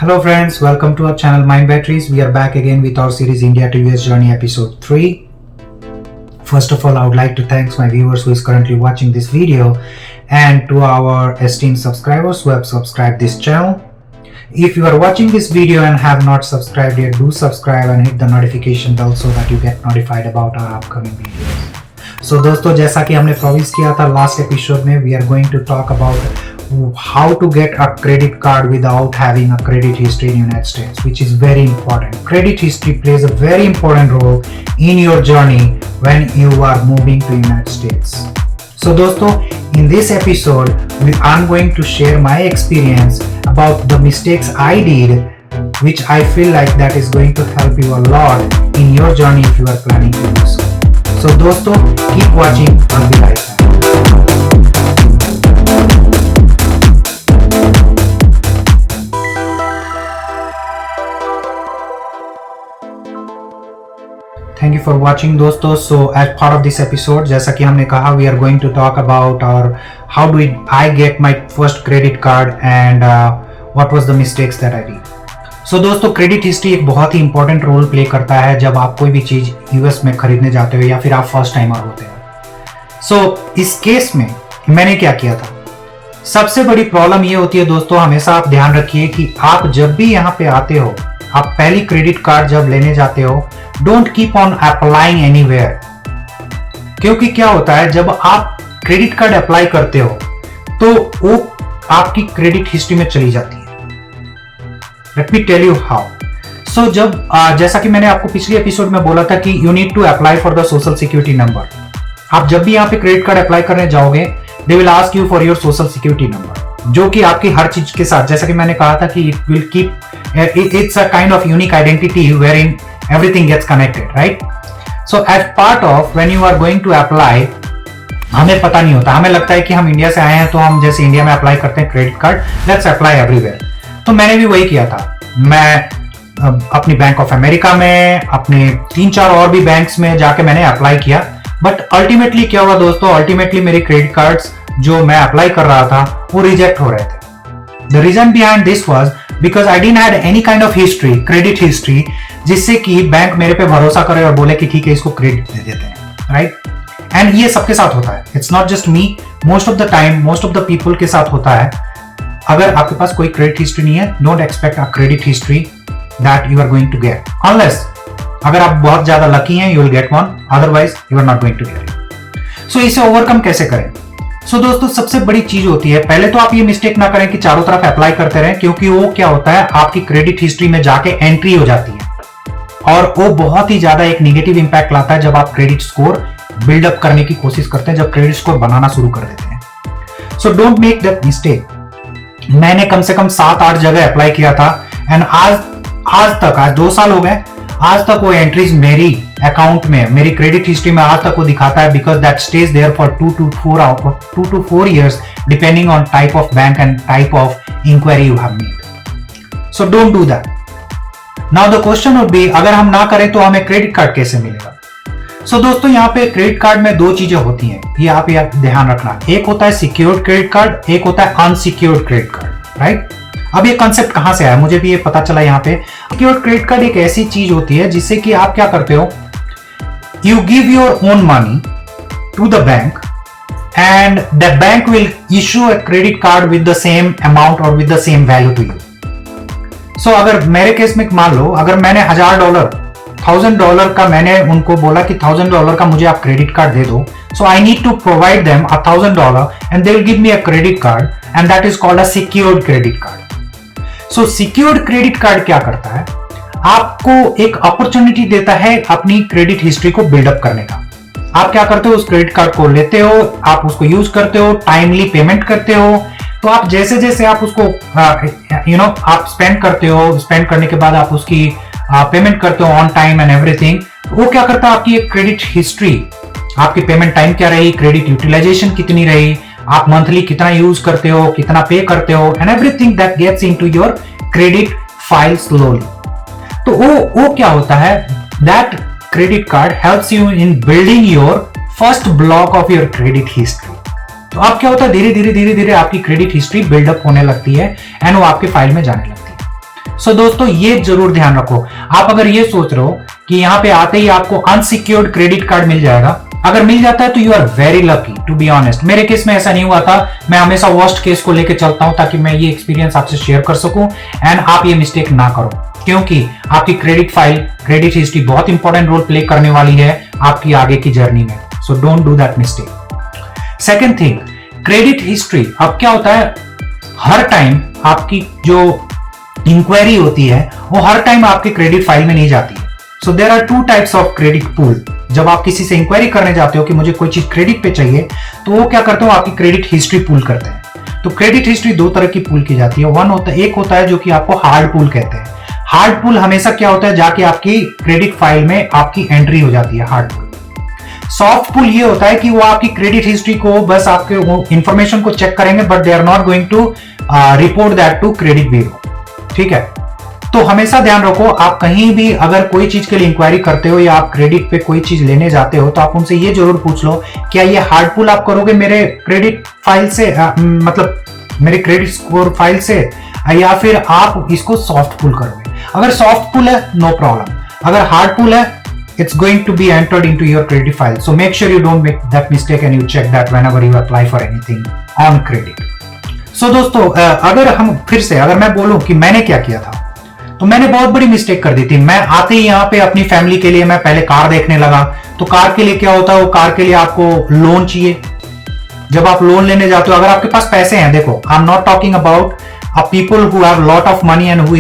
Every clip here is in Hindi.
Hello friends, welcome to our channel Mind Batteries. We are back again with our series India to US Journey episode 3. First of all, I would like to thank my viewers who is currently watching this video and to our esteemed subscribers who have subscribed this channel. If you are watching this video and have not subscribed yet, do subscribe and hit the notification bell so that you get notified about our upcoming videos. So दोस्तों, जैसा कि हमने प्रॉमिस किया था लास्ट एपिसोड में, we are going to talk about how to get a credit card without having a credit history in United States, which is very important. Credit history plays a very important role in your journey when you are moving to United States. So दोस्तों, in this episode, I'm going to share my experience about the mistakes I did, which I feel like that is going to help you a lot in your journey if you are planning to do so. So दोस्तों, keep watching. I'll be right back. Thank you for watching दोस्तों. So as part of this episode, जैसा कि हमने कहा, we are going to talk about how did I get my first credit card and what was the mistakes that I did. So दोस्तों, क्रेडिट हिस्ट्री एक बहुत ही इंपॉर्टेंट रोल प्ले करता है जब आप कोई भी चीज यूएस में खरीदने जाते हो या फिर आप फर्स्ट टाइमर होते हैं. So इस केस में मैंने क्या किया था, सबसे बड़ी प्रॉब्लम ये होती है दोस्तों, हमेशा आप ध्यान रखिए कि आप जब भी यहाँ पे आते हो, आप पहली क्रेडिट कार्ड जब लेने जाते हो, don't keep on applying anywhere. क्योंकि क्या होता है, जब आप क्रेडिट कार्ड अप्लाई करते हो तो वो आपकी क्रेडिट हिस्ट्री में चली जाती है. Let me tell you how. So जब जैसा कि मैंने आपको पिछले एपिसोड में बोला था कि you need to apply for the social security number. आप जब भी यहाँ पे क्रेडिट कार्ड अप्लाई करने जाओगे, they will ask you for your social security number, जो कि आपकी हर चीज के साथ, जैसा कि मैंने कहा था कि it will keep, it's a kind of unique identity wherein everything gets connected, right? So as part of when you are going to apply, हमें पता नहीं होता, हमें लगता है कि हम इंडिया से आए हैं तो हम जैसे इंडिया में अप्लाई करते हैं credit card, let's apply everywhere. तो मैंने भी वही किया था. मैं अपनी बैंक ऑफ अमेरिका में, अपने 3-4 और भी बैंक्स में जाके मैंने अप्लाई किया. बट अल्टीमेटली क्या हुआ दोस्तों, अल्टीमेटली मेरे क्रेडिट कार्ड्स जो मैं अप्लाई कर रहा था वो रिजेक्ट हो रहे थे. The reason behind this was because I didn't had any kind of history, credit history, जिससे कि बैंक मेरे पे भरोसा करे और बोले कि ठीक है, इसको क्रेडिट दे देते हैं, राइट? एंड ये सबके साथ होता है. It's not just me, most of the time, most of the people के साथ होता है. अगर आपके पास कोई क्रेडिट हिस्ट्री नहीं है, don't expect a credit history that you are going to get, unless अगर आप बहुत ज्यादा लकी हैं, you will get one, otherwise you are not going to get. So इसे ओवरकम कैसे करें? सो दोस्तों, सबसे बड़ी चीज होती है, पहले तो आप ये मिस्टेक ना करें कि चारों तरफ अप्लाई करते रहें, क्योंकि वो क्या होता है, आपकी क्रेडिट हिस्ट्री में जाके एंट्री हो जाती है और वो बहुत ही ज्यादा एक नेगेटिव इंपैक्ट लाता है जब आप क्रेडिट स्कोर बिल्डअप करने की कोशिश करते हैं, जब क्रेडिट स्कोर बनाना शुरू कर देते हैं. So don't make that mistake. मैंने कम से कम 7-8 जगह अप्लाई किया था एंड आज तक 2 साल हो गए, आज तक वो एंट्रीज मेरी अकाउंट में, मेरी क्रेडिट हिस्ट्री में आज तक वो दिखाता है, because that stage there for 2 to 4 years depending on type of bank and type of inquiry you have made. So don't do that. Now the question would be, अगर हम ना करें तो हमें क्रेडिट कार्ड कैसे मिलेगा? सो दोस्तों, यहाँ पे क्रेडिट कार्ड में 2 चीजें होती हैं, ये आप ध्यान रखना. एक होता है सिक्योर्ड क्रेडिट कार्ड, एक होता है अनसिक्योर्ड क्रेडिट कार्ड, राइट? अब ये कंसेप्ट कहां से आया, मुझे भी ये पता चला. यहाँ पे सिक्योर्ड क्रेडिट कार्ड एक ऐसी चीज होती है जिससे कि आप क्या करते हो, you give your own money to the bank and the bank will issue a credit card with the same amount or with the same value to you. So अगर मेरे केस में मान लो, अगर मैंने $1,000 का मैंने उनको बोला कि $1,000 का मुझे आप क्रेडिट कार्ड दे दो, so I need to provide them $1,000 and they will give me a credit card and that is called a secured credit card. So secured credit card क्या करता है, आपको एक अपॉर्चुनिटी देता है अपनी क्रेडिट हिस्ट्री को बिल्डअप करने का. आप क्या करते हो, उस क्रेडिट कार्ड को लेते हो, आप उसको यूज करते हो, टाइमली पेमेंट करते हो. तो आप जैसे जैसे आप उसको आप स्पेंड करते हो, स्पेंड करने के बाद आप उसकी पेमेंट करते हो ऑन टाइम एंड एवरीथिंग, वो क्या करता है, आपकी एक क्रेडिट हिस्ट्री, आपकी पेमेंट टाइम क्या रही, क्रेडिट यूटिलाइजेशन कितनी रही, आप मंथली कितना यूज करते हो, कितना पे करते हो, and everything that gets into your credit file slowly. तो वो क्या होता है, that credit card helps you in building your first block of your credit history. तो अब क्या होता है, धीरे धीरे आपकी क्रेडिट हिस्ट्री बिल्डअप होने लगती है एंड वो आपके फाइल में जाने लगती है. सो दोस्तों ये जरूर ध्यान रखो, आप अगर ये सोच रहे हो कि यहाँ पे आते ही आपको अनसिक्योर्ड क्रेडिट कार्ड मिल जाएगा, अगर मिल जाता है तो you are very lucky to be honest. मेरे केस में ऐसा नहीं हुआ था, मैं हमेशा वर्स्ट केस को लेकर चलता हूं ताकि मैं ये एक्सपीरियंस आपसे शेयर कर सकूं एंड आप ये मिस्टेक ना करो, क्योंकि आपकी क्रेडिट फाइल, क्रेडिट हिस्ट्री बहुत इंपॉर्टेंट रोल प्ले करने वाली है आपकी आगे की जर्नी में। सो don't do that mistake. Second thing, credit history. अब क्या होता है, हर टाइम आपकी जो इंक्वायरी होती है वो हर टाइम आपके क्रेडिट फाइल में नहीं जाती है। So there are two types of credit pull. जब आप किसी से इंक्वायरी करने जाते हो कि मुझे कोई चीज क्रेडिट पे चाहिए, तो वो क्या करते हो, आपकी क्रेडिट हिस्ट्री पूल करते हैं। तो क्रेडिट हिस्ट्री दो तरह की पूल की जाती है। एक होता है जो कि आपको हार्ड पूल कहते हैं। हार्ड पूल हमेशा क्या होता है, जाके आपकी क्रेडिट फाइल में आपकी एंट्री हो जाती है, हार्ड पूल। सॉफ्ट पूल ये होता है कि वो आपकी क्रेडिट हिस्ट्री को बस आपके वो इंफॉर्मेशन को चेक करेंगे, but they are not going to report that to credit bureau. ठीक है, तो हमेशा ध्यान रखो, आप कहीं भी अगर कोई चीज के लिए इंक्वायरी करते हो या आप क्रेडिट पे कोई चीज लेने जाते हो, तो आप उनसे ये जरूर पूछ लो, क्या ये हार्ड पुल आप करोगे मेरे क्रेडिट फाइल से, मतलब मेरे क्रेडिट स्कोर फाइल से, या फिर आप इसको सॉफ्ट पुल करोगे। अगर सॉफ्ट पुल है, नो प्रॉब्लम। अगर हार्ड पुल है, it's going to be entered into your credit file. So make sure you don't make that mistake and you check that whenever you apply for anything on credit. So दोस्तों, अगर मैं बोलूं कि मैंने क्या किया था, तो मैंने बहुत बड़ी मिस्टेक कर दी थी। मैं आते ही यहाँ पे अपनी फैमिली के लिए मैं पहले कार देखने लगा। तो कार के लिए क्या होता है, वो कार के लिए आपको लोन चाहिए। जब आप लोन लेने जाते हो, अगर आपके पास पैसे हैं, देखो, I am not talking about a people who have lot of money and who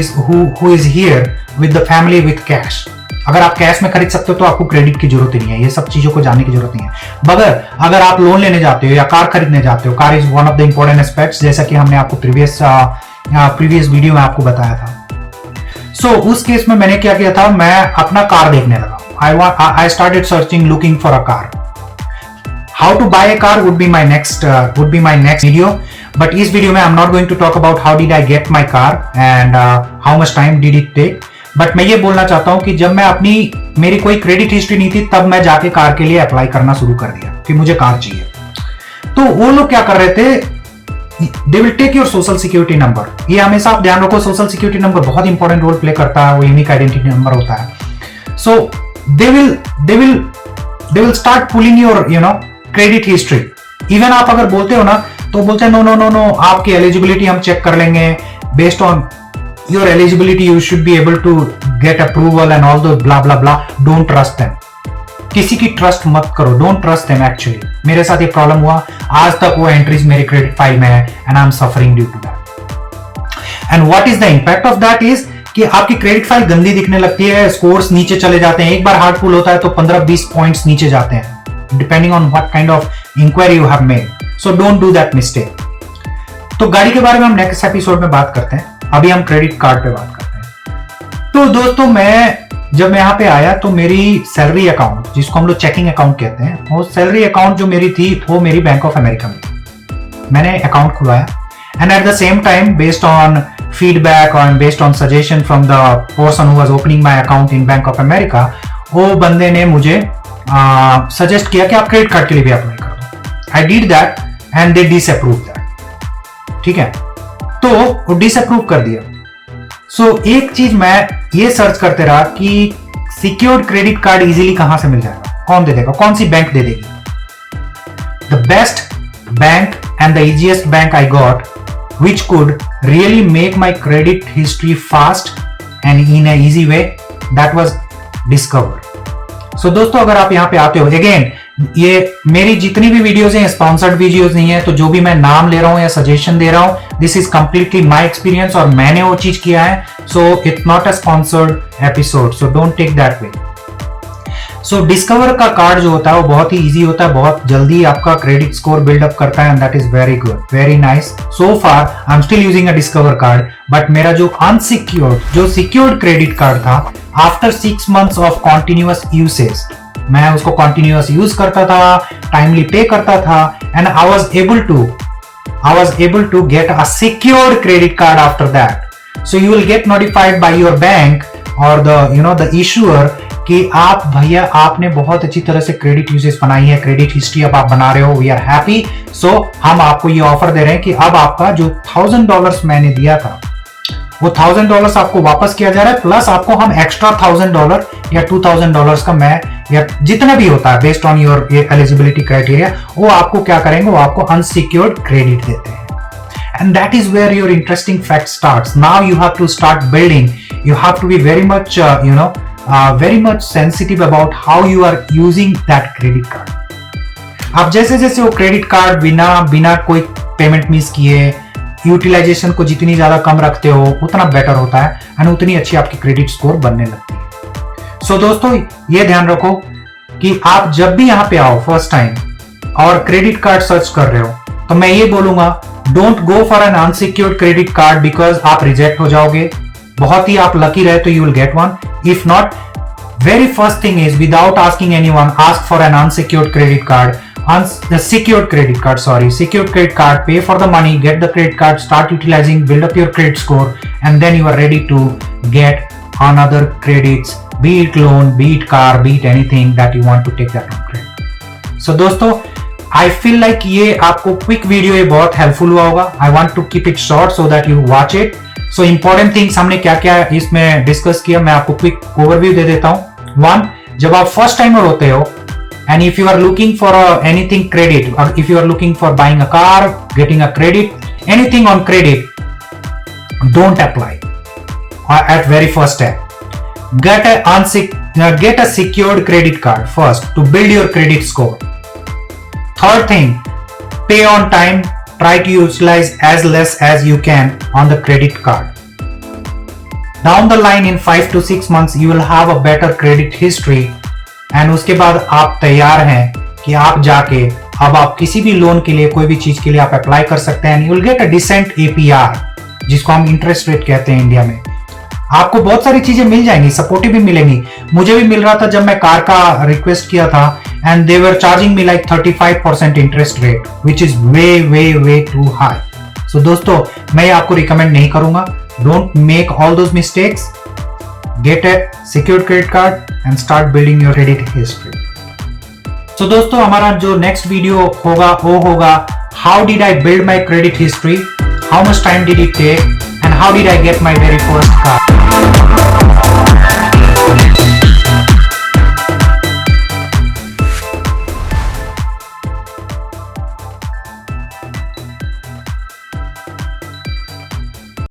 is here with the family with cash. अगर आप कैश में खरीद सकते हो तो आपको क्रेडिट की जरूरत नहीं है, ये सब चीजों को जानने की जरूरत नहीं है। मगर अगर आप लोन लेने जाते हो या कार खरीदने जाते हो, car is one of the important aspects, जैसा कि हमने आपको प्रीवियस वीडियो में आपको बताया था। सो उस केस में मैंने क्या किया था, मैं अपना कार देखने लगा। I started searching, looking for a car. How to buy a car would be my next video, but इस वीडियो में I'm not going to talk about how did I get my car and how much time did it take. But मैं ये बोलना चाहता हूं कि जब मेरी कोई क्रेडिट हिस्ट्री नहीं थी, तब मैं जाके कार के लिए अप्लाई करना शुरू कर दिया कि मुझे कार चाहिए। तो वो लोग क्या कर रहे थे, they will take your social security number. ये हमेशा आप ध्यान रखो, सोशल सिक्योरिटी नंबर बहुत इंपॉर्टेंट रोल प्ले करता है, वो यूनिक आइडेंटिटी नंबर होता है। So they will start pulling your credit history. Even आप अगर बोलते हो ना, तो बोलते हैं नो, आपकी एलिजिबिलिटी हम चेक कर लेंगे, based on your eligibility you should be able to get approval and all those blah blah blah. Don't trust them. किसी की ट्रस्ट मत करो, डोंट ट्रस्ट देम। एक्चुअली मेरे साथ ये प्रॉब्लम हुआ, आज तक वो एंट्रीज मेरे क्रेडिट फाइल में है and I am suffering due to that. And what is the impact of that is कि आपकी क्रेडिट फाइल गंदी दिखने लगती है, स्कोर्स नीचे चले जाते हैं। एक बार हार्ड पुल होता है तो 15-20 पॉइंट्स नीचे जाते हैं, depending on what kind of inquiry you have made. So don't do that mistake. तो गाड़ी के बारे में हम नेक्स्ट एपिसोड में बात करते हैं, अभी हम क्रेडिट कार्ड पे बात करते हैं। तो दोस्तों, जब मैं यहाँ पे आया तो मेरी सैलरी अकाउंट, जिसको हम लोग चेकिंग अकाउंट कहते हैं, वो सैलरी अकाउंट जो मेरी थी वो मेरी बैंक ऑफ अमेरिका में थी। मैंने अकाउंट खुलवाया and at the same time, based on feedback और based on suggestion from the person who was opening my account in bank of America, वो बंदे ने मुझे सजेस्ट किया कि आप क्रेडिट कार्ड के लिए भी अप्लाई कर दो। I did that and they disapprove that. ठीक है, तो वो डिसअप्रूव कर दिया। सो एक चीज मैं ये सर्च करते रहा कि सिक्योर्ड क्रेडिट कार्ड इजीली कहां से मिल जाएगा, कौन दे देगा, कौन सी बैंक दे देगी। The best bank and the easiest bank I got, which could really make my credit history fast and in a easy way, that was Discover. So दोस्तों, अगर आप यहाँ पे आते हो, अगेन ये मेरी जितनी भी वीडियोस हैं स्पॉन्सर्ड वीडियोस नहीं है, तो जो भी मैं नाम ले रहा हूं या सजेशन दे रहा हूं, this is completely my experience और मैंने वो चीज किया है। So it's not a sponsored episode, so don't take that way. So discover का कार्ड जो होता है वो बहुत ही इजी होता है, बहुत जल्दी आपका क्रेडिट स्कोर बिल्डअप करता है and that is very good, very nice. So far I am still using a discover card, but मेरा जो अनसिक्योर्ड, जो सिक्योर्ड क्रेडिट कार्ड था, after 6 months of continuous usage, मैं उसको कॉन्टिन्यूअस यूज करता था, टाइमली पे करता था, and I was able to get a secured credit card after that. So you will get notified by your bank और द इशूअर कि आप भैया आपने बहुत अच्छी तरह से क्रेडिट यूसेज बनाई है, क्रेडिट हिस्ट्री अब आप बना रहे हो, वी आर हैप्पी। सो हम आपको ये ऑफर दे रहे हैं कि अब आपका जो $1000 मैंने दिया था वो $1000 आपको वापस किया जा रहा है, प्लस आपको हम एक्स्ट्रा $1000 या $2000 का मैं या जितना भी होता है based on your eligibility criteria, वो आपको क्या करेंगे, वो आपको अनसिक्योर्ड क्रेडिट देते हैं. And that is where your interesting fact starts. Now you have to start building. You have to be very much, very much sensitive about how you are using that credit card. आप जैसे जैसे वो क्रेडिट कार्ड बिना कोई पेमेंट मिस किए यूटिलाइजेशन को जितनी ज्यादा कम रखते हो उतना बेटर होता है एंड उतनी अच्छी आपकी क्रेडिट स्कोर बनने लगती है. सो दोस्तों ये ध्यान रखो कि आप जब भी यहाँ पे आओ फर्स्ट टाइम और क्रेडिट कार्ड सर्च कर रहे हो तो मैं ये बोलूंगा, don't go for an unsecured credit card because आप रिजेक्ट हो जाओगे. बहुत ही आप लकी रहे तो you will get one. If not, very first thing is without asking anyone ask for an unsecured credit card. Secured credit card, pay for the money, get the credit card, start utilizing, build up your credit score, and then you are ready to get another credits, be it loan, be it car, be it anything that you want to take that on credit. So दोस्तों, I feel like ये आपको क्विक वीडियो ये बहुत हेल्पफुल हुआ होगा. I want to keep it short so that you watch it. So important things हमने क्या क्या इसमें डिस्कस किया, मैं आपको क्विक ओवरव्यू दे देता हूँ. 1, जब आप फर्स्ट टाइमर होते हो and if you are looking for anything credit, or if you are looking for buying a car, getting a credit, anything on credit, don't apply at very first step. Get a secured credit card first to build your credit score. Third thing, pay on time. Try to utilize as less as you can on the credit card. Down the line in 5 to 6 months you will have a better credit history. And उसके बाद आप तैयार हैं कि आप जाके अब आप किसी भी लोन के लिए कोई भी चीज के लिए आप अप्लाई कर सकते हैं. You will get a decent APR जिसको हम इंटरेस्ट रेट कहते हैं इंडिया में. आपको बहुत सारी चीजें मिल जाएंगी, सपोर्टिव भी मिलेंगी. मुझे भी मिल रहा था जब मैं कार का रिक्वेस्ट किया था and they were charging me like 35% interest rate which is way too high. So दोस्तों मैं आपको रिकमेंड नहीं करूंगा. Don't make all those mistakes. Get a secured credit card and start building your credit history. So दोस्तों हमारा जो next वीडियो होगा वो होगा how did I build my credit history, how much time did it take and how did I get my very first car.